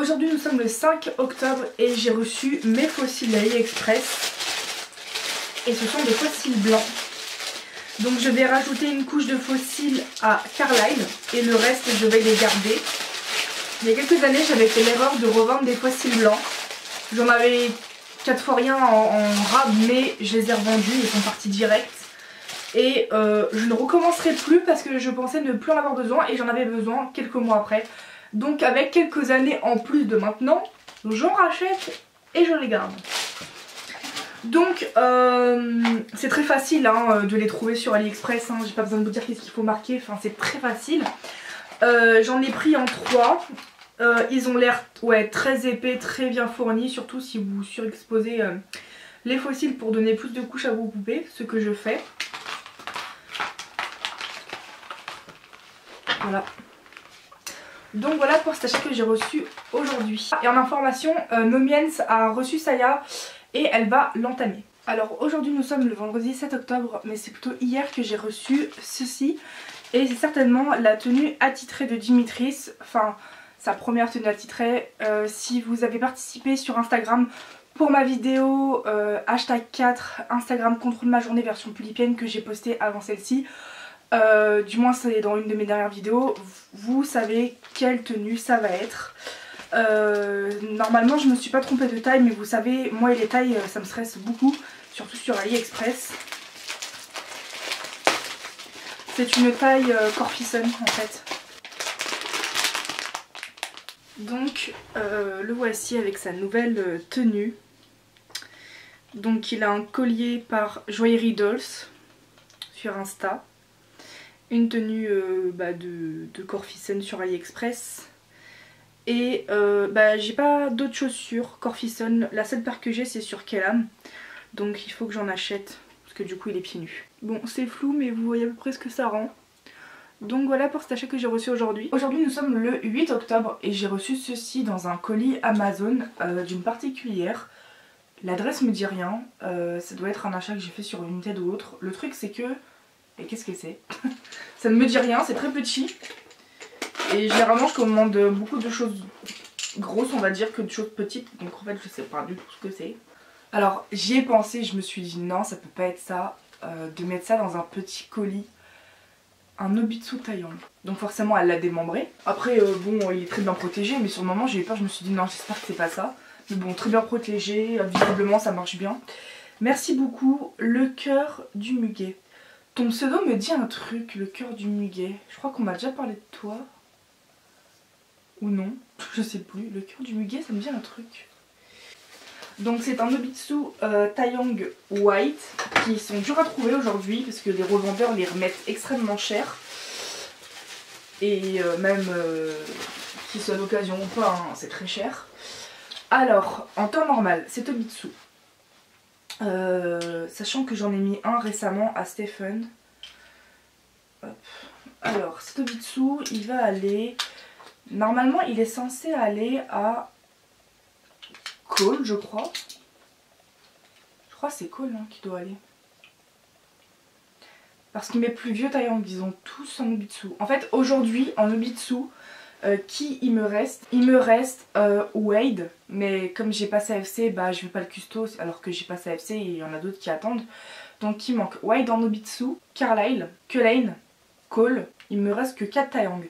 Aujourd'hui nous sommes le 5 octobre et j'ai reçu mes fossiles AliExpress. Et ce sont des fossiles blancs. Donc je vais rajouter une couche de fossiles à Carlisle et le reste je vais les garder. Il y a quelques années j'avais fait l'erreur de revendre des fossiles blancs. J'en avais 4 fois rien en rab, mais je les ai revendus, ils sont partis direct. Et je ne recommencerai plus parce que je pensais ne plus en avoir besoin et j'en avais besoin quelques mois après. Donc avec quelques années en plus de maintenant, j'en rachète et je les garde. Donc c'est très facile hein, de les trouver sur AliExpress, hein. J'ai pas besoin de vous dire qu'est-ce qu'il faut marquer, enfin c'est très facile. J'en ai pris en 3. Ils ont l'air très épais, très bien fournis, surtout si vous surexposez les fossiles pour donner plus de couches à vos poupées, ce que je fais. Voilà. Donc voilà pour cet achat que j'ai reçu aujourd'hui. Et en information, Nomiens a reçu Saya et elle va l'entamer. Alors aujourd'hui nous sommes le vendredi 7 octobre, mais c'est plutôt hier que j'ai reçu ceci. Et c'est certainement la tenue attitrée de Dimitris, enfin sa première tenue attitrée. Si vous avez participé sur Instagram pour ma vidéo hashtag 4 Instagram contrôle ma journée version pulipienne que j'ai postée avant celle-ci, du moins c'est dans une de mes dernières vidéos, vous savez quelle tenue ça va être. Normalement je me suis pas trompée de taille, mais vous savez moi et les tailles ça me stresse beaucoup, surtout sur AliExpress. C'est une taille Corfison en fait. Donc le voici avec sa nouvelle tenue. Donc il a un collier par Joaillerie Dolls sur Insta. Une tenue de Corfison sur AliExpress. Et j'ai pas d'autres chaussures Corfison. La seule paire que j'ai c'est sur Kellam. Donc il faut que j'en achète parce que du coup il est pieds nus. Bon c'est flou mais vous voyez à peu près ce que ça rend. Donc voilà pour cet achat que j'ai reçu aujourd'hui. Aujourd'hui nous sommes le 8 octobre et j'ai reçu ceci dans un colis Amazon d'une particulière. L'adresse me dit rien, ça doit être un achat que j'ai fait sur Vinted ou autre. Le truc c'est que... Et qu'est-ce que c'est? Ça ne me dit rien, c'est très petit. Et généralement je commande beaucoup de choses grosses on va dire que de choses petites. Donc en fait je sais pas du tout ce que c'est. Alors j'y ai pensé, je me suis dit non ça peut pas être ça. De mettre ça dans un petit colis. Un Nobitsu Taeyong. Donc forcément elle l'a démembré. Après bon il est très bien protégé mais sur le moment j'ai eu peur, je me suis dit non j'espère que c'est pas ça. Mais bon très bien protégé, visiblement ça marche bien. Merci beaucoup. Le cœur du muguet. Ton pseudo me dit un truc, le cœur du muguet. Je crois qu'on m'a déjà parlé de toi. Ou non, je sais plus. Le cœur du muguet ça me dit un truc. Donc c'est un Nobitsu Taeyong White qui sont durs à trouver aujourd'hui parce que les revendeurs les remettent extrêmement cher. Et même qu'ils soient d'occasion ou pas, hein, c'est très cher. Alors en temps normal c'est Nobitsu. Sachant que j'en ai mis un récemment à Stephen. Hop. Alors cet Nobitsu il va aller... Normalement il est censé aller à... Cole je crois. Je crois que c'est Cole hein, qui doit aller. Parce que mes plus vieux Taeyong ils ont tous un Nobitsu. En fait aujourd'hui en Nobitsu qui il me reste? Il me reste Wade. Mais comme j'ai passé AFC bah je vais pas le custo alors que j'ai passé AFC et il y en a d'autres qui attendent. Donc il manque Wade en Nobitsu, Carlisle, Culane, Cole. Il me reste que 4 Taeyong.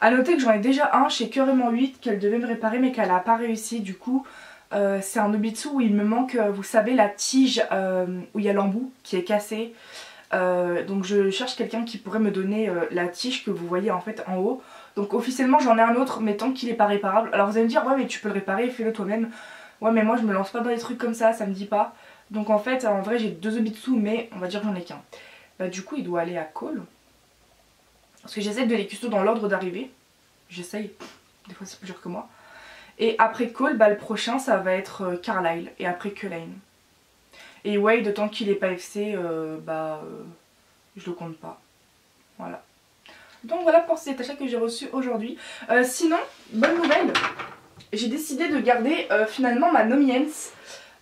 A noter que j'en ai déjà un chez Curement 8 qu'elle devait me réparer mais qu'elle a pas réussi du coup. C'est un Nobitsu où il me manque, vous savez, la tige où il y a l'embout qui est cassé. Donc je cherche quelqu'un qui pourrait me donner la tige que vous voyez en fait en haut. Donc officiellement j'en ai un autre mais tant qu'il n'est pas réparable. Alors vous allez me dire ouais mais tu peux le réparer, fais-le toi-même. Ouais mais moi je me lance pas dans des trucs comme ça me dit pas. Donc en fait en vrai j'ai 2 Nobitsu mais on va dire que j'en ai qu'un. Bah du coup il doit aller à Cole. Parce que j'essaie de les custo dans l'ordre d'arrivée. J'essaye, des fois c'est plus dur que moi. Et après Cole, bah, le prochain ça va être Carlisle et après Culane. Et Wade, tant qu'il est pas FC, je le compte pas. Voilà. Donc voilà pour cet achat que j'ai reçu aujourd'hui. Sinon, bonne nouvelle, j'ai décidé de garder finalement ma Nomiens.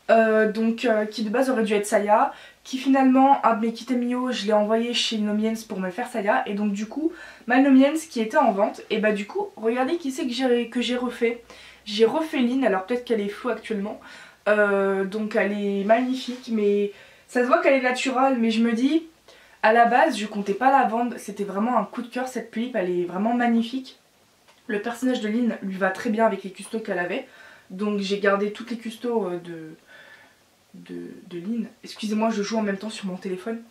Qui de base aurait dû être Saya. Qui finalement, un de mes Kitemio, je l'ai envoyé chez Nomiens pour me faire Saya. Et donc du coup, ma Nomiens qui était en vente, et bah du coup, regardez qui c'est que j'ai refait. J'ai refait Lynn, alors peut-être qu'elle est floue actuellement. Donc elle est magnifique, mais ça se voit qu'elle est naturelle. Mais je me dis, à la base je comptais pas la vendre, c'était vraiment un coup de cœur cette tulipe, elle est vraiment magnifique. Le personnage de Lynn lui va très bien avec les custos qu'elle avait. Donc j'ai gardé toutes les custos de Lynn. Excusez-moi, je joue en même temps sur mon téléphone.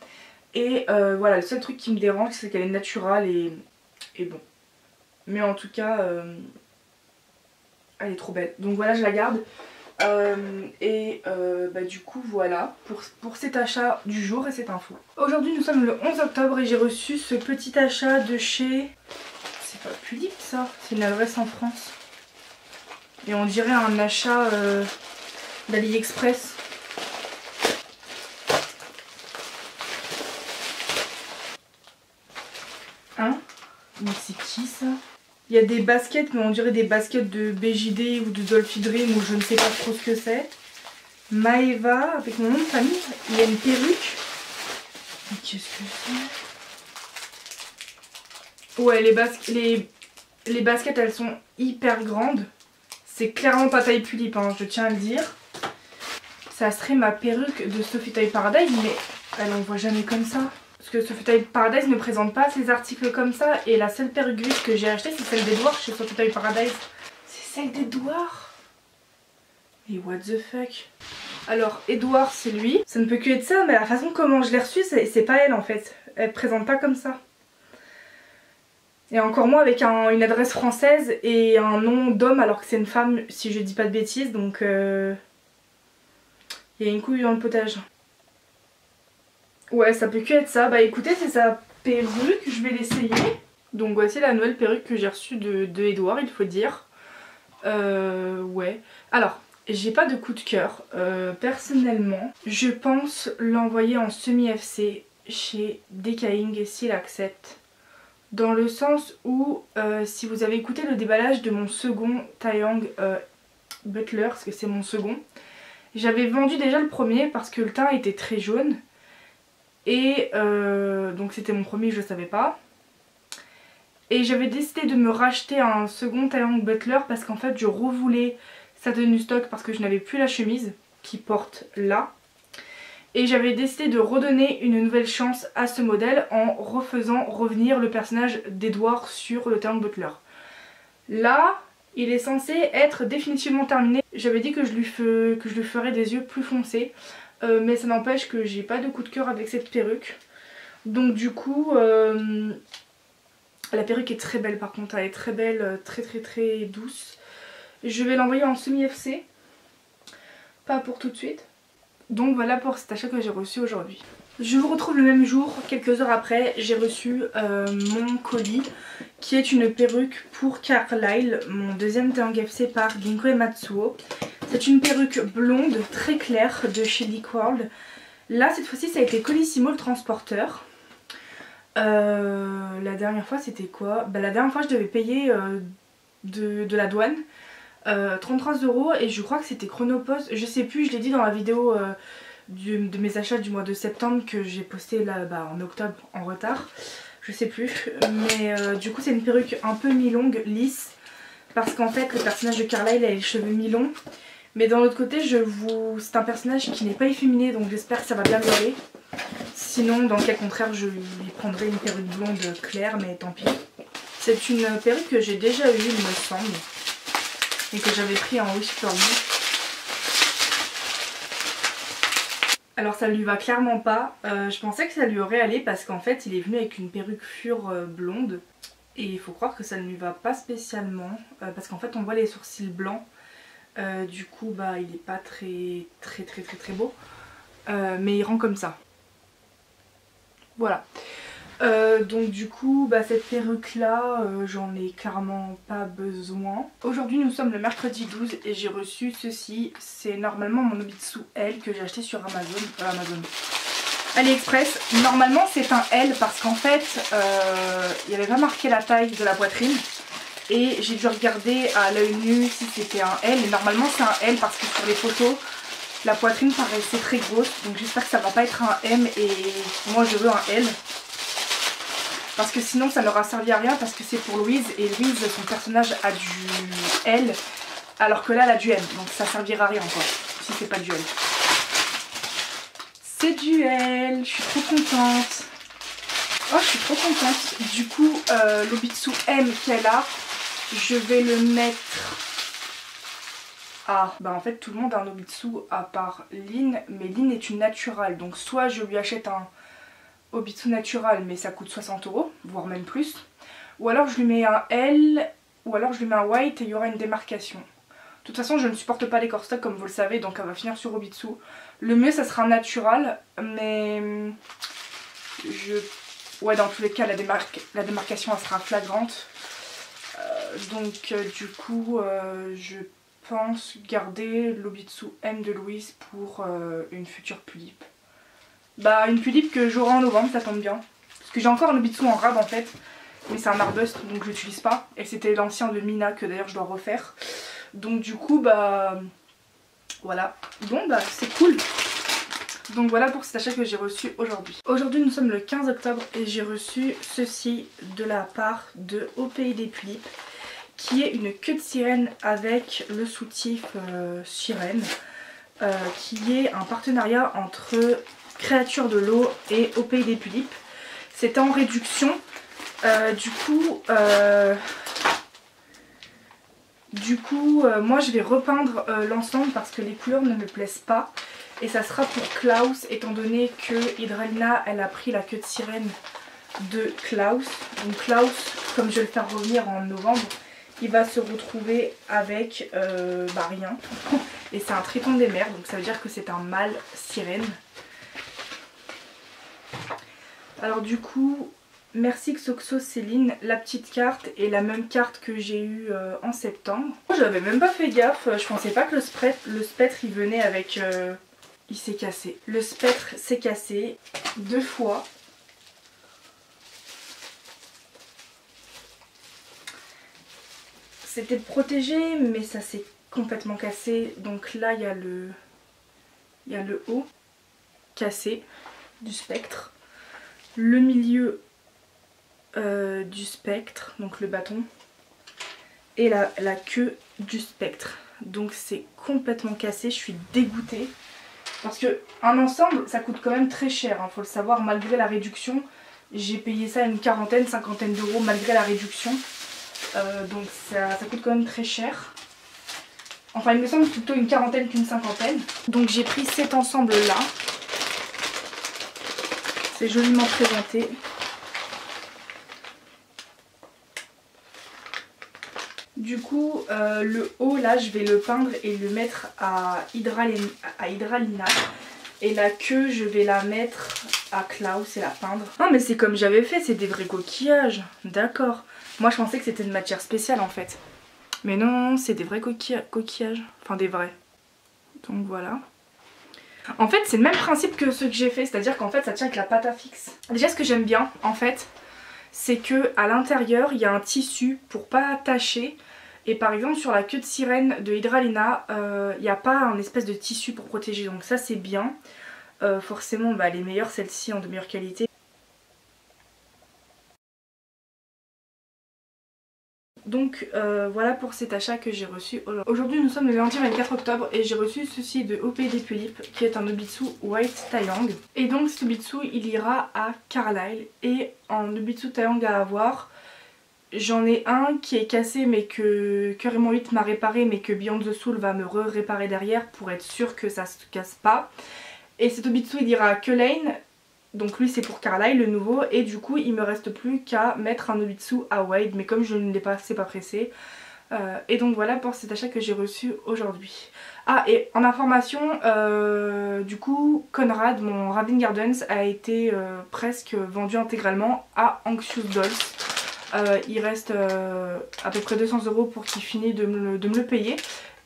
Et voilà, le seul truc qui me dérange c'est qu'elle est naturelle et bon. Mais en tout cas, elle est trop belle. Donc voilà, je la garde. Du coup voilà pour cet achat du jour et cette info. Aujourd'hui nous sommes le 11 octobre et j'ai reçu ce petit achat de chez... C'est pas Pulip ça, c'est une adresse en France. Et on dirait un achat d'AliExpress. Hein? Mais c'est qui ça? Il y a des baskets, mais on dirait des baskets de BJD ou de Dolphy Dream ou je ne sais pas trop ce que c'est. Maeva avec mon nom de famille. Il y a une perruque. Mais qu'est-ce que c'est? Ouais, les baskets elles sont hyper grandes. C'est clairement pas taille Pulip, hein, je tiens à le dire. Ça serait ma perruque de Sophie Toy Paradise, mais elle en voit jamais comme ça. Parce que Sophie Toy Paradise ne présente pas ses articles comme ça. Et la seule perruque grise que j'ai achetée, c'est celle d'Edouard chez Sophie Toy Paradise. C'est celle d'Edouard? Mais what the fuck? Alors, Edouard, c'est lui. Ça ne peut que être ça, mais la façon comment je l'ai reçue, c'est pas elle en fait. Elle présente pas comme ça. Et encore moins avec une adresse française et un nom d'homme alors que c'est une femme, si je dis pas de bêtises. Donc, il y a une couille dans le potage. Ouais, ça peut que être ça. Bah écoutez, c'est sa perruque, je vais l'essayer. Donc voici la nouvelle perruque que j'ai reçue de Edouard, il faut dire. Ouais. Alors, j'ai pas de coup de cœur. Personnellement, je pense l'envoyer en semi-FC chez Decaying s'il accepte. Dans le sens où, si vous avez écouté le déballage de mon second Taeyang Butler, parce que c'est mon second, j'avais vendu déjà le premier parce que le teint était très jaune. Et donc c'était mon premier, je savais pas. Et j'avais décidé de me racheter un second Taeyang Butler parce qu'en fait je revoulais sa tenue stock parce que je n'avais plus la chemise qui porte là. Et j'avais décidé de redonner une nouvelle chance à ce modèle en refaisant revenir le personnage d'Edouard sur le Taeyang Butler. Là, il est censé être définitivement terminé. J'avais dit que je lui ferais des yeux plus foncés. Mais ça n'empêche que j'ai pas de coup de cœur avec cette perruque. Donc du coup, la perruque est très belle par contre. Elle est très belle, très douce. Je vais l'envoyer en semi-FC. Pas pour tout de suite. Donc voilà pour cet achat que j'ai reçu aujourd'hui. Je vous retrouve le même jour, quelques heures après, j'ai reçu mon colis qui est une perruque pour Carlyle, mon deuxième Taeyang FC par Ginko et Matsuo. C'est une perruque blonde très claire de chez Leak World. Là cette fois-ci ça a été Colissimo le transporteur. La dernière fois c'était quoi? Bah, la dernière fois je devais payer de la douane 33 € et je crois que c'était Chronopost, je sais plus, je l'ai dit dans la vidéo de mes achats du mois de septembre que j'ai posté là en octobre en retard, je sais plus, mais du coup c'est une perruque un peu mi-longue, lisse, parce qu'en fait le personnage de Carlyle a les cheveux mi-longs, mais d'un autre côté c'est un personnage qui n'est pas efféminé donc j'espère que ça va bien lui aller, sinon dans le cas contraire je lui prendrai une perruque blonde claire, mais tant pis. C'est une perruque que j'ai déjà eue il me semble, et que j'avais pris en Wish for Me. Alors ça lui va clairement pas, je pensais que ça lui aurait allé parce qu'en fait il est venu avec une perruque fure blonde et il faut croire que ça ne lui va pas spécialement parce qu'en fait on voit les sourcils blancs, du coup bah il est pas très beau, mais il rend comme ça. Voilà. Donc du coup bah, cette perruque là j'en ai clairement pas besoin. Aujourd'hui nous sommes le mercredi 12 et j'ai reçu ceci. C'est normalement mon Nobitsu L que j'ai acheté sur AliExpress. Normalement c'est un L parce qu'en fait il n'y avait pas marqué la taille de la poitrine. Et j'ai dû regarder à l'œil nu si c'était un L. Et normalement c'est un L parce que sur les photos la poitrine paraissait très grosse. Donc j'espère que ça va pas être un M et moi je veux un L. Parce que sinon ça n'aura servi à rien parce que c'est pour Louise et Louise son personnage a du L Alors que là elle a du M, donc ça servira à rien quoi, si c'est pas du L. C'est du L, je suis trop contente. Oh, je suis trop contente. Du coup, l'Obitsu M qu'elle a, je vais le mettre à... Bah en fait tout le monde a un Obitsu à part Lynn, mais Lynn est une naturale. Donc soit je lui achète un Obitsu natural, mais ça coûte 60 €, voire même plus. Ou alors je lui mets un L, ou alors je lui mets un white et il y aura une démarcation. De toute façon je ne supporte pas les corstock comme vous le savez, donc elle va finir sur Obitsu. Le mieux ça sera un natural, mais ouais, dans tous les cas la démarcation elle sera flagrante. Donc du coup je pense garder l'Obitsu M de Louise pour une future Pulip. Bah une Pulip que j'aurai en novembre, ça tombe bien. Parce que j'ai encore un Obitsu en rab en fait. Mais c'est un arbuste donc je l'utilise pas. Et c'était l'ancien de Mina que d'ailleurs je dois refaire. Donc du coup bah voilà. Bon bah c'est cool. Donc voilà pour cet achat que j'ai reçu aujourd'hui. Aujourd'hui nous sommes le 15 octobre et j'ai reçu ceci de la part de Au Pays des Pulipes, qui est une queue de sirène avec le soutif sirène, qui est un partenariat entre Créatures de l'eau et Au Pays des Pulipes. C'était en réduction. Du coup, moi je vais repeindre l'ensemble parce que les couleurs ne me plaisent pas. Et ça sera pour Klaus, étant donné que Hydralina elle a pris la queue de sirène de Klaus. Donc Klaus, comme je vais le faire revenir en novembre, il va se retrouver avec bah rien. Et c'est un triton des mers, donc ça veut dire que c'est un mâle sirène. Alors du coup, merci Xoxo Céline, la petite carte est la même carte que j'ai eue en septembre. J'avais même pas fait gaffe, je pensais pas que le spectre il venait avec... Il s'est cassé. Le spectre s'est cassé 2 fois. C'était protégé mais ça s'est complètement cassé. Donc là il y a le haut cassé du spectre. Le milieu du spectre, donc le bâton. Et la queue du spectre. Donc c'est complètement cassé, je suis dégoûtée. Parce que un ensemble ça coûte quand même très cher, hein, faut le savoir, malgré la réduction. J'ai payé ça une quarantaine, cinquantaine d'euros malgré la réduction. Donc ça coûte quand même très cher. Enfin il me semble plutôt une quarantaine qu'une cinquantaine. Donc j'ai pris cet ensemble là. C'est joliment présenté. Du coup le haut là je vais le peindre et le mettre à Hydralina. Et la queue je vais la mettre à Klaus et la peindre. Non mais c'est comme j'avais fait, c'est des vrais coquillages. D'accord. Moi je pensais que c'était une matière spéciale en fait. Mais non, c'est des vrais coquillages. Enfin des vrais. Donc voilà. En fait c'est le même principe que ce que j'ai fait. C'est-à-dire qu'en fait ça tient avec la pâte à fixe. Déjà ce que j'aime bien en fait, c'est que à l'intérieur il y a un tissu pour pas attacher. Et par exemple sur la queue de sirène de Hydralina, il n'y a pas un espèce de tissu pour protéger. Donc ça c'est bien. Forcément bah, les meilleures, celles-ci en de meilleure qualité. Donc voilà pour cet achat que j'ai reçu aujourd'hui. Aujourd'hui nous sommes le lundi 24 octobre et j'ai reçu ceci de Au Pays des Pulipes qui est un Obitsu White Taeyang. Et donc cet Obitsu il ira à Carlisle. Et en Obitsu Taeyang à avoir, j'en ai un qui est cassé mais que Currymon 8 m'a réparé, mais que Beyond the Soul va me réparer derrière pour être sûr que ça se casse pas. Et cet Obitsu il ira à Culane, donc lui c'est pour Carlisle le nouveau, et du coup il me reste plus qu'à mettre un Obitsu à Wade, mais comme je ne l'ai pas, c'est pas pressé. Et donc voilà pour cet achat que j'ai reçu aujourd'hui. Ah et en information, du coup Conrad, mon Raven Gardens a été presque vendu intégralement à Anxious Dolls. Il reste à peu près 200 € pour qu'il finisse de me le payer.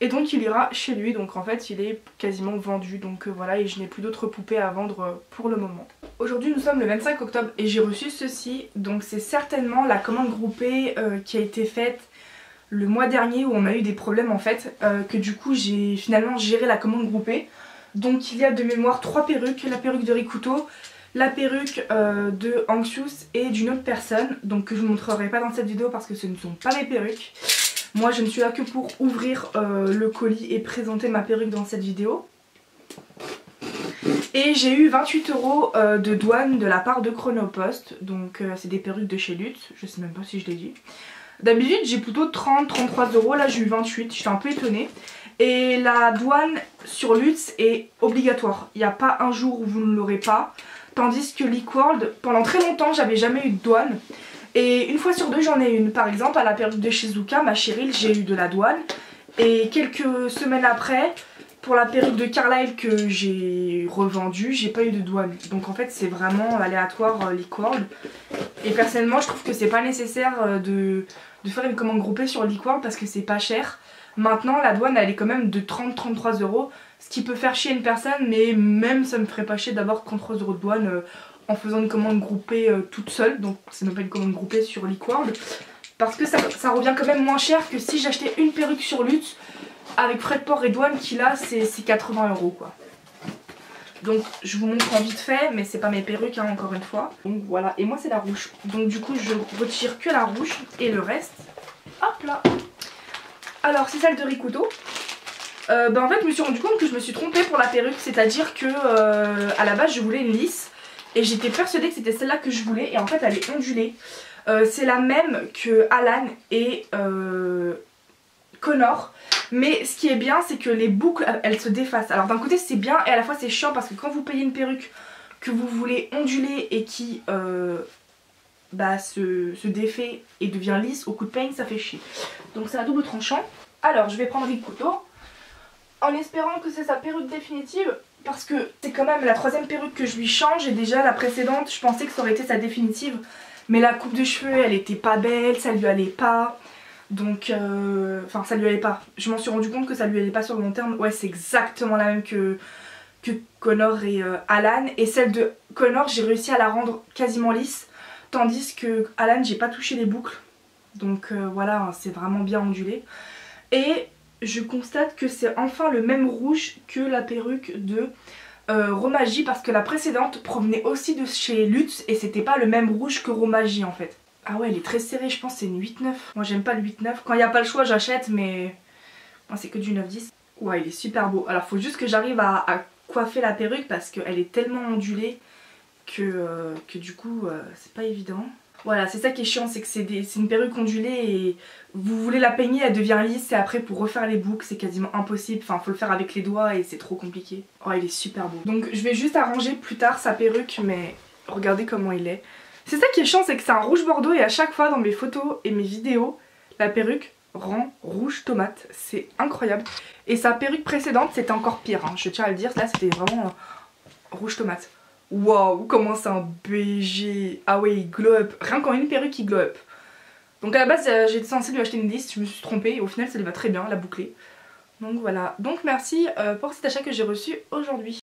Et donc il ira chez lui, donc en fait il est quasiment vendu. Donc voilà, et je n'ai plus d'autres poupées à vendre pour le moment. Aujourd'hui nous sommes le 25 octobre et j'ai reçu ceci. Donc c'est certainement la commande groupée qui a été faite le mois dernier où on a eu des problèmes en fait. Que du coup j'ai finalement géré la commande groupée. Donc il y a de mémoire 3 perruques, la perruque de Rikuto, la perruque de Anxious et d'une autre personne, donc que je ne vous montrerai pas dans cette vidéo parce que ce ne sont pas mes perruques. Moi je ne suis là que pour ouvrir le colis et présenter ma perruque dans cette vidéo. Et j'ai eu 28 € de douane de la part de Chronopost. Donc c'est des perruques de chez Lutz, je sais même pas si je l'ai dit. D'habitude j'ai plutôt 30-33 €, là j'ai eu 28, j'étais un peu étonnée. Et la douane sur Lutz est obligatoire, il n'y a pas un jour où vous ne l'aurez pas. Tandis que Liquorld, pendant très longtemps j'avais jamais eu de douane. Et une fois sur deux j'en ai une. Par exemple à la perruque de Shizuka, ma Cheryl, j'ai eu de la douane. Et quelques semaines après, pour la perruque de Carlisle que j'ai revendue, j'ai pas eu de douane. Donc en fait c'est vraiment aléatoire Liquorld. Et personnellement je trouve que c'est pas nécessaire de faire une commande groupée sur Liquorld parce que c'est pas cher. Maintenant la douane elle est quand même de 30-33 €, ce qui peut faire chier une personne, mais même ça me ferait pas chier d'avoir 33 € de douane en faisant une commande groupée toute seule. Donc c'est même pas une commande groupée sur Liquorld, parce que ça revient quand même moins cher que si j'achetais une perruque sur Lutz avec frais de port et douane qui là c'est 80 € quoi. Donc je vous montre en vite fait, mais c'est pas mes perruques hein, encore une fois. Donc voilà, et moi c'est la rouge. Donc du coup je retire que la rouge et le reste, hop là. Alors c'est celle de Rikudo. En fait je me suis rendu compte que je me suis trompée pour la perruque, c'est-à-dire que à la base je voulais une lisse et j'étais persuadée que c'était celle-là que je voulais, et en fait elle est ondulée. C'est la même que Alan et Connor, mais ce qui est bien c'est que les boucles elles se défacent. Alors d'un côté c'est bien et à la fois c'est chiant parce que quand vous payez une perruque que vous voulez onduler et qui se défait et devient lisse au coup de peigne, ça fait chier. Donc c'est à double tranchant. Alors je vais prendre Rikudo en espérant que c'est sa perruque définitive, parce que c'est quand même la troisième perruque que je lui change, et déjà la précédente je pensais que ça aurait été sa définitive, mais la coupe de cheveux elle était pas belle, ça lui allait pas. Donc enfin ça lui allait pas, je m'en suis rendu compte que ça lui allait pas sur le long terme. Ouais c'est exactement la même que Connor et Alan, et celle de Connor j'ai réussi à la rendre quasiment lisse, tandis que Alan j'ai pas touché les boucles. Donc voilà, c'est vraiment bien ondulé. Et je constate que c'est enfin le même rouge que la perruque de Romaji, parce que la précédente provenait aussi de chez Lutz et c'était pas le même rouge que Romaji en fait. Ah ouais elle est très serrée, je pense que c'est une 8-9. Moi j'aime pas le 8-9, quand il n'y a pas le choix j'achète, mais moi c'est que du 9-10. Ouais il est super beau, alors faut juste que j'arrive à coiffer la perruque parce qu'elle est tellement ondulée que du coup c'est pas évident. Voilà, c'est ça qui est chiant, c'est que c'est une perruque ondulée et vous voulez la peigner, elle devient lisse, et après pour refaire les boucles c'est quasiment impossible, enfin faut le faire avec les doigts et c'est trop compliqué. Oh il est super beau. Donc je vais juste arranger plus tard sa perruque, mais regardez comment il est. C'est ça qui est chiant, c'est que c'est un rouge bordeaux et à chaque fois dans mes photos et mes vidéos, la perruque rend rouge tomate, c'est incroyable. Et sa perruque précédente c'était encore pire, hein, je tiens à le dire, là c'était vraiment rouge tomate. Waouh, comment c'est un BG. Ah ouais, il glow up. Rien qu'en une perruque, il glow up. Donc à la base, j'étais censée lui acheter une lisse, je me suis trompée. Et au final, ça lui va très bien, la boucler. Donc voilà. Donc merci pour cet achat que j'ai reçu aujourd'hui.